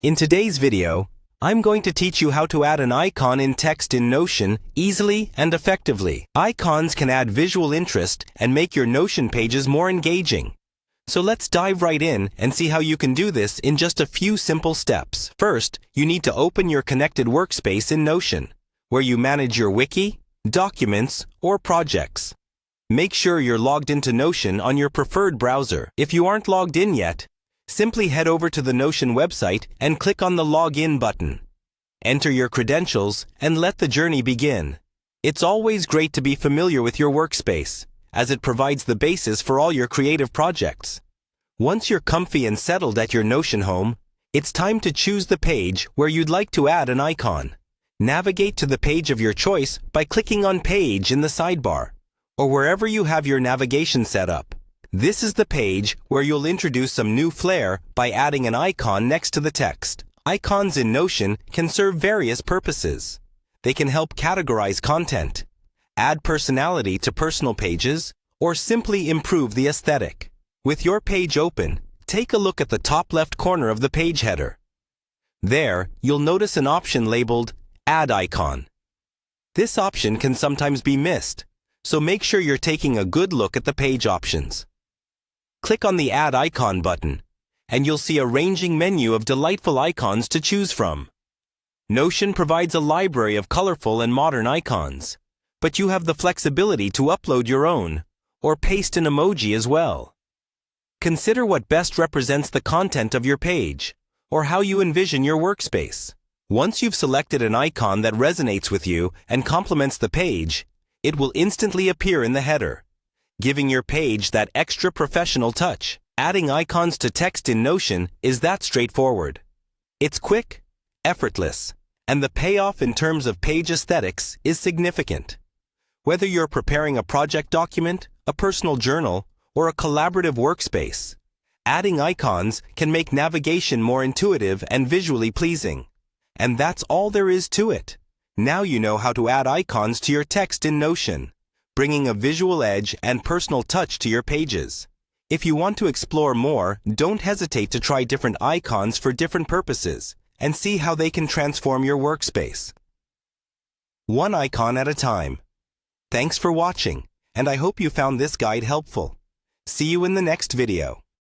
In today's video, I'm going to teach you how to add an icon in text in Notion easily and effectively. Icons can add visual interest and make your Notion pages more engaging. So let's dive right in and see how you can do this in just a few simple steps. First, you need to open your connected workspace in Notion, where you manage your wiki, documents, or projects. Make sure you're logged into Notion on your preferred browser. If you aren't logged in yet, simply head over to the Notion website and click on the Login button. Enter your credentials and let the journey begin. It's always great to be familiar with your workspace, as it provides the basis for all your creative projects. Once you're comfy and settled at your Notion home, it's time to choose the page where you'd like to add an icon. Navigate to the page of your choice by clicking on Page in the sidebar, or wherever you have your navigation set up. This is the page where you'll introduce some new flair by adding an icon next to the text. Icons in Notion can serve various purposes. They can help categorize content, add personality to personal pages, or simply improve the aesthetic. With your page open, take a look at the top left corner of the page header. There, you'll notice an option labeled Add Icon. This option can sometimes be missed, so make sure you're taking a good look at the page options. Click on the Add Icon button, and you'll see a ranging menu of delightful icons to choose from. Notion provides a library of colorful and modern icons, but you have the flexibility to upload your own, or paste an emoji as well. Consider what best represents the content of your page, or how you envision your workspace. Once you've selected an icon that resonates with you and complements the page, it will instantly appear in the header, giving your page that extra professional touch. Adding icons to text in Notion is that straightforward. It's quick, effortless, and the payoff in terms of page aesthetics is significant. Whether you're preparing a project document, a personal journal, or a collaborative workspace, adding icons can make navigation more intuitive and visually pleasing. And that's all there is to it. Now you know how to add icons to your text in Notion, bringing a visual edge and personal touch to your pages. If you want to explore more, don't hesitate to try different icons for different purposes and see how they can transform your workspace. One icon at a time. Thanks for watching, and I hope you found this guide helpful. See you in the next video.